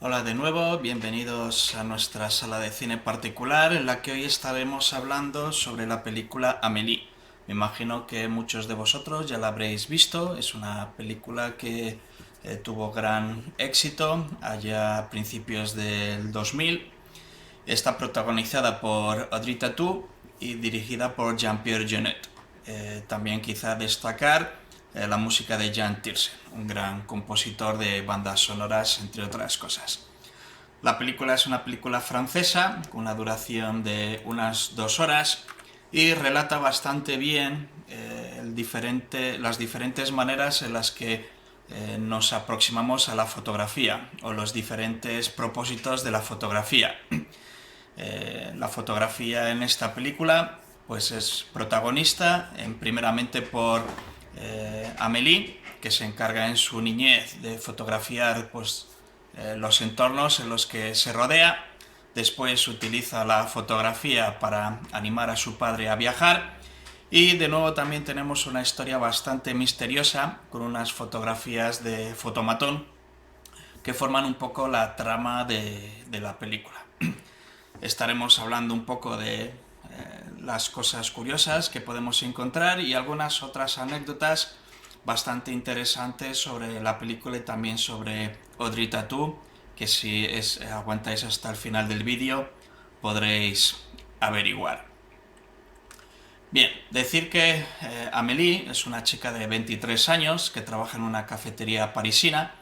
Hola de nuevo, bienvenidos a nuestra sala de cine particular en la que hoy estaremos hablando sobre la película Amélie. Me imagino que muchos de vosotros ya la habréis visto, es una película que tuvo gran éxito allá a principios del 2000. Está protagonizada por Audrey Tautou y dirigida por Jean-Pierre Jeunet. También quizá destacar la música de Jan Tiersen, un gran compositor de bandas sonoras, entre otras cosas. La película es una película francesa con una duración de unas 2 horas y relata bastante bien las diferentes maneras en las que nos aproximamos a la fotografía o los diferentes propósitos de la fotografía. La fotografía en esta película pues es protagonista primeramente por Amélie, que se encarga en su niñez de fotografiar pues, los entornos en los que se rodea. Después utiliza la fotografía para animar a su padre a viajar. Y de nuevo también tenemos una historia bastante misteriosa con unas fotografías de fotomatón que forman un poco la trama de la película. Estaremos hablando un poco de las cosas curiosas que podemos encontrar y algunas otras anécdotas bastante interesantes sobre la película y también sobre Audrey Tautou, que si aguantáis hasta el final del vídeo podréis averiguar. Bien, decir que Amélie es una chica de 23 años que trabaja en una cafetería parisina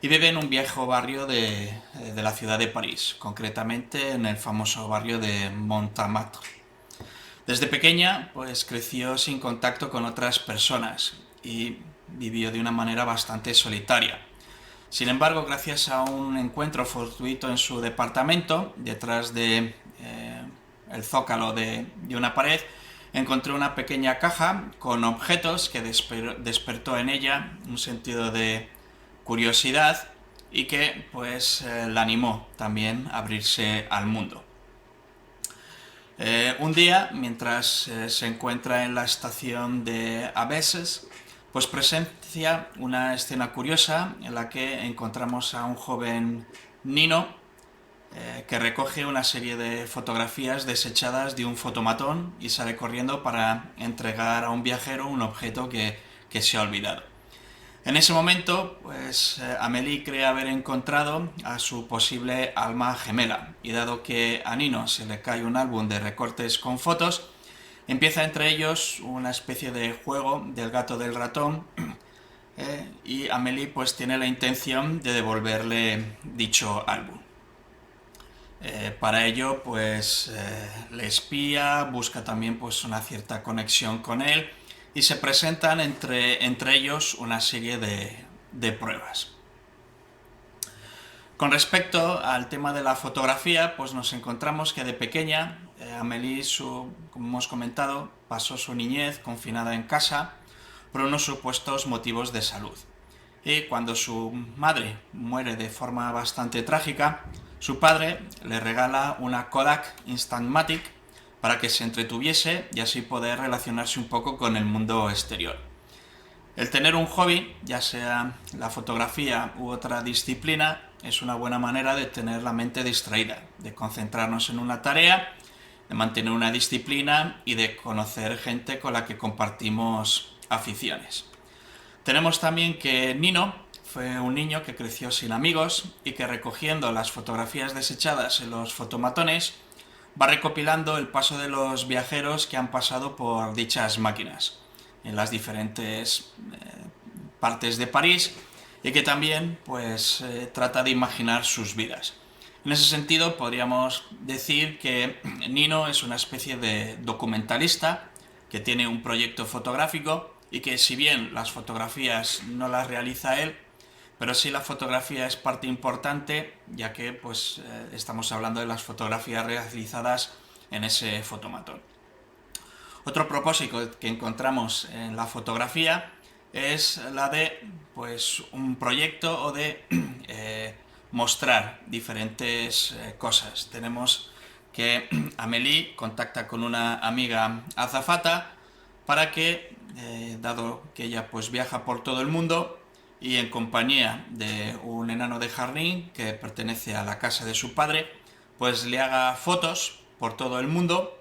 y vive en un viejo barrio de la ciudad de París, concretamente en el famoso barrio de Montmartre. Desde pequeña, pues creció sin contacto con otras personas y vivió de una manera bastante solitaria. Sin embargo, gracias a un encuentro fortuito en su departamento, detrás de el zócalo de una pared, encontró una pequeña caja con objetos que despertó en ella un sentido de curiosidad y que pues la animó también a abrirse al mundo. Un día, mientras se encuentra en la estación de Aveses, pues presencia una escena curiosa en la que encontramos a un joven Nino que recoge una serie de fotografías desechadas de un fotomatón y sale corriendo para entregar a un viajero un objeto que se ha olvidado. En ese momento, pues Amélie cree haber encontrado a su posible alma gemela, y dado que a Nino se le cae un álbum de recortes con fotos, empieza entre ellos una especie de juego del gato del ratón, y Amélie pues tiene la intención de devolverle dicho álbum. Para ello, pues le espía, busca también pues una cierta conexión con él y se presentan entre ellos una serie de pruebas. Con respecto al tema de la fotografía, pues nos encontramos que de pequeña Amélie, como hemos comentado, pasó su niñez confinada en casa por unos supuestos motivos de salud. Y cuando su madre muere de forma bastante trágica, su padre le regala una Kodak Instantmatic para que se entretuviese y así poder relacionarse un poco con el mundo exterior. El tener un hobby, ya sea la fotografía u otra disciplina, es una buena manera de tener la mente distraída, de concentrarnos en una tarea, de mantener una disciplina y de conocer gente con la que compartimos aficiones. Tenemos también que Nino fue un niño que creció sin amigos y que recogiendo las fotografías desechadas en los fotomatones va recopilando el paso de los viajeros que han pasado por dichas máquinas en las diferentes partes de París y que también pues trata de imaginar sus vidas. En ese sentido podríamos decir que Nino es una especie de documentalista que tiene un proyecto fotográfico y que si bien las fotografías no las realiza él, pero sí la fotografía es parte importante, ya que pues estamos hablando de las fotografías realizadas en ese fotomatón. Otro propósito que encontramos en la fotografía es la de pues un proyecto o de mostrar diferentes cosas. Tenemos que Amélie contacta con una amiga azafata para que, dado que ella pues viaja por todo el mundo y en compañía de un enano de jardín que pertenece a la casa de su padre, pues le haga fotos por todo el mundo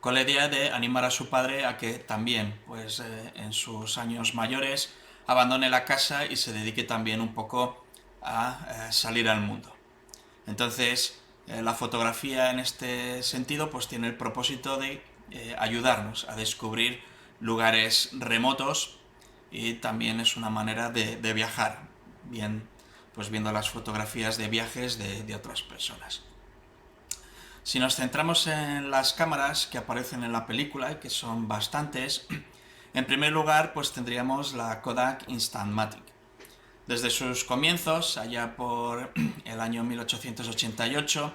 con la idea de animar a su padre a que también, pues en sus años mayores, abandone la casa y se dedique también un poco a salir al mundo. Entonces, la fotografía en este sentido pues tiene el propósito de ayudarnos a descubrir lugares remotos y también es una manera de viajar, bien, pues viendo las fotografías de viajes de otras personas. Si nos centramos en las cámaras que aparecen en la película, y que son bastantes, en primer lugar pues tendríamos la Kodak Instantmatic. Desde sus comienzos, allá por el año 1888,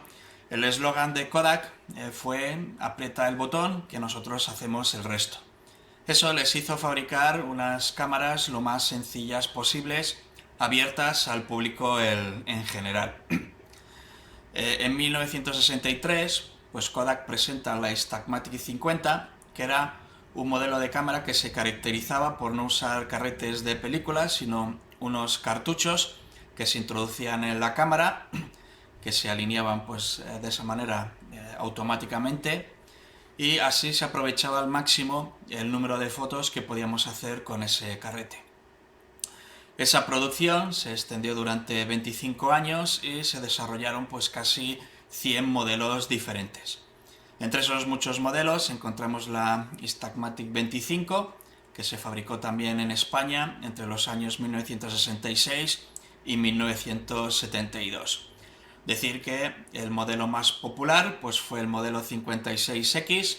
el eslogan de Kodak fue aprieta el botón que nosotros hacemos el resto. Eso les hizo fabricar unas cámaras lo más sencillas posibles, abiertas al público en general. En 1963, pues Kodak presenta la Instaxmatic 50, que era un modelo de cámara que se caracterizaba por no usar carretes de películas, sino unos cartuchos que se introducían en la cámara, que se alineaban pues de esa manera automáticamente, y así se aprovechaba al máximo el número de fotos que podíamos hacer con ese carrete. Esa producción se extendió durante 25 años y se desarrollaron pues casi 100 modelos diferentes. Entre esos muchos modelos encontramos la Instaxmatic 25, que se fabricó también en España entre los años 1966 y 1972. Decir que el modelo más popular pues fue el modelo 56X,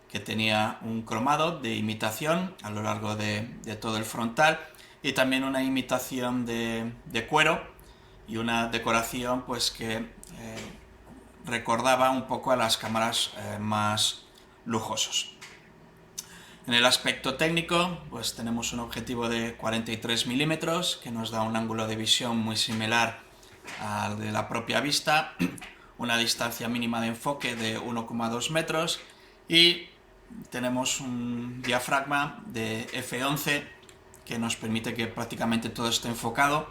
que tenía un cromado de imitación a lo largo de todo el frontal y también una imitación de cuero y una decoración pues que recordaba un poco a las cámaras más lujosos. En el aspecto técnico pues tenemos un objetivo de 43 milímetros que nos da un ángulo de visión muy similar al de la propia vista, una distancia mínima de enfoque de 1,2 metros y tenemos un diafragma de f11 que nos permite que prácticamente todo esté enfocado,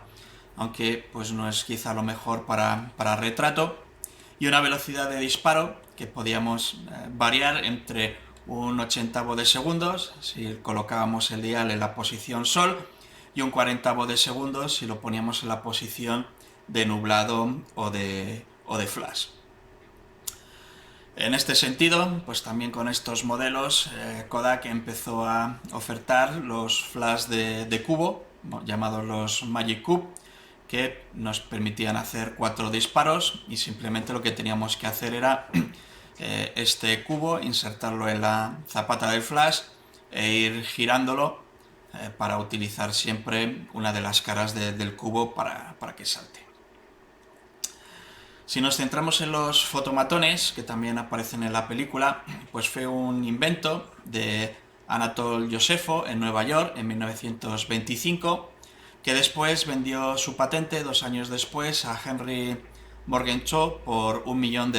aunque pues no es quizá lo mejor para retrato, y una velocidad de disparo que podíamos variar entre un 80avo de segundos si colocábamos el dial en la posición sol y un 40avo de segundos si lo poníamos en la posición de nublado o de flash. En este sentido, pues también con estos modelos Kodak empezó a ofertar los flash de cubo, llamados los Magic Cube, que nos permitían hacer 4 disparos y simplemente lo que teníamos que hacer era este cubo, insertarlo en la zapata del flash e ir girándolo para utilizar siempre una de las caras del cubo para que salte. Si nos centramos en los fotomatones, que también aparecen en la película, pues fue un invento de Anatole Josepho en Nueva York en 1925, que después vendió su patente 2 años después a Henry Morgenthau por $1 millón.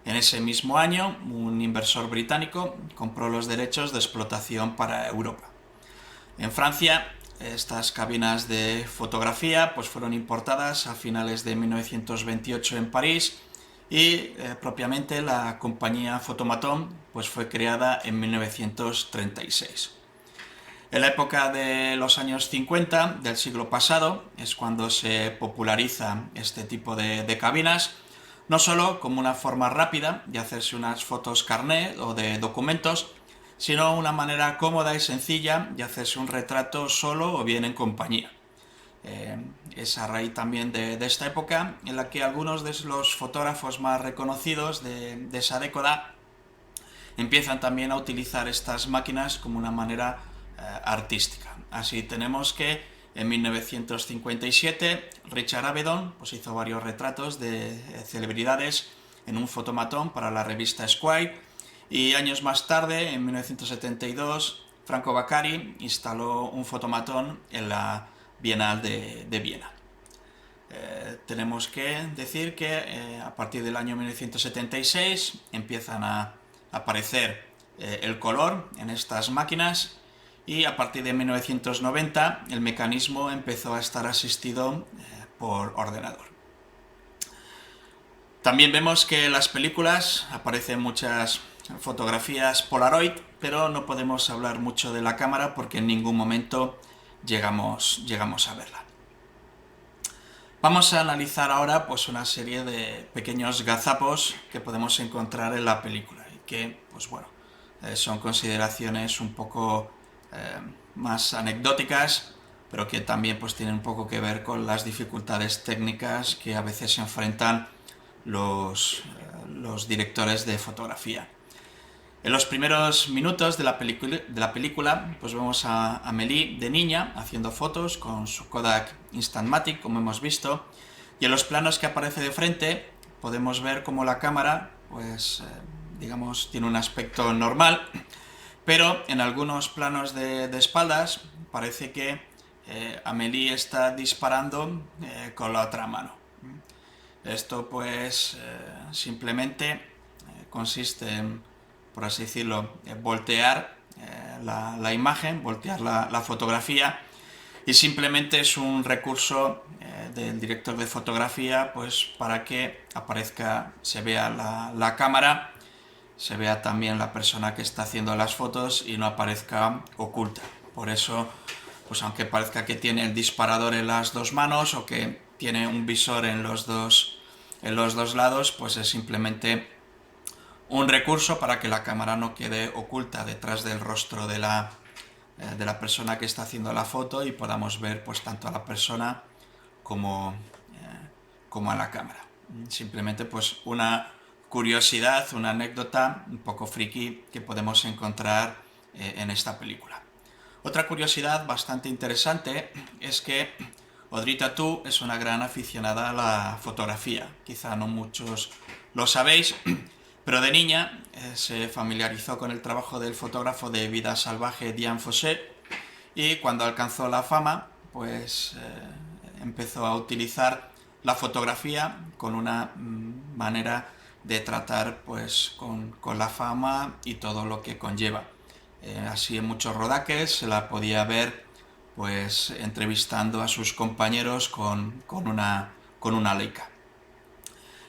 En ese mismo año, un inversor británico compró los derechos de explotación para Europa. En Francia, estas cabinas de fotografía pues fueron importadas a finales de 1928 en París y propiamente la compañía Fotomaton pues fue creada en 1936. En la época de los años 50 del siglo pasado es cuando se populariza este tipo de cabinas, no solo como una forma rápida de hacerse unas fotos carné o de documentos, sino una manera cómoda y sencilla de hacerse un retrato solo o bien en compañía. Es a raíz también de esta época en la que algunos de los fotógrafos más reconocidos de esa década empiezan también a utilizar estas máquinas como una manera artística. Así tenemos que en 1957 Richard Avedon pues hizo varios retratos de celebridades en un fotomatón para la revista Esquire, y años más tarde, en 1972, Franco Baccari instaló un fotomatón en la Bienal de Viena. Tenemos que decir que a partir del año 1976 empiezan a aparecer el color en estas máquinas y a partir de 1990 el mecanismo empezó a estar asistido por ordenador. También vemos que en las películas aparecen muchas fotografías Polaroid, pero no podemos hablar mucho de la cámara porque en ningún momento llegamos a verla. Vamos a analizar ahora pues una serie de pequeños gazapos que podemos encontrar en la película y que, pues bueno, son consideraciones un poco más anecdóticas, pero que también pues tienen un poco que ver con las dificultades técnicas que a veces se enfrentan los directores de fotografía. En los primeros minutos de la película pues vemos a Amélie de niña haciendo fotos con su Kodak Instantmatic, como hemos visto, y en los planos que aparece de frente podemos ver cómo la cámara, pues digamos, tiene un aspecto normal, pero en algunos planos de espaldas parece que Amélie está disparando con la otra mano. Esto pues simplemente consiste en, por así decirlo, voltear la imagen, voltear la fotografía, y simplemente es un recurso del director de fotografía pues para que aparezca, se vea la cámara, se vea también la persona que está haciendo las fotos y no aparezca oculta. Por eso, pues aunque parezca que tiene el disparador en las dos manos o que tiene un visor en los dos lados, pues es simplemente un recurso para que la cámara no quede oculta detrás del rostro de la persona que está haciendo la foto y podamos ver pues tanto a la persona como a la cámara. Simplemente pues una curiosidad, una anécdota un poco friki que podemos encontrar en esta película. Otra curiosidad bastante interesante es que Audrey Tautou es una gran aficionada a la fotografía. Quizá no muchos lo sabéis, pero de niña se familiarizó con el trabajo del fotógrafo de vida salvaje Dian Fossé, y cuando alcanzó la fama pues empezó a utilizar la fotografía con una manera de tratar pues con la fama y todo lo que conlleva. Así en muchos rodajes se la podía ver pues entrevistando a sus compañeros con una Leica.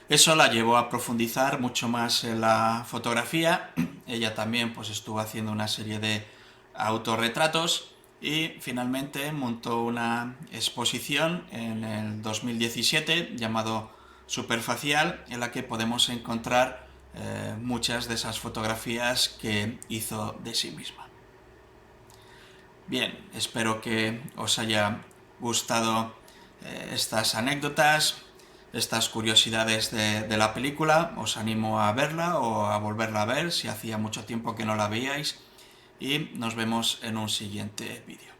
Eso la llevó a profundizar mucho más en la fotografía. Ella también pues estuvo haciendo una serie de autorretratos y finalmente montó una exposición en el 2017 llamado Superfacial, en la que podemos encontrar muchas de esas fotografías que hizo de sí misma. Bien, espero que os haya gustado estas anécdotas, estas curiosidades de la película. Os animo a verla o a volverla a ver si hacía mucho tiempo que no la veíais, y nos vemos en un siguiente vídeo.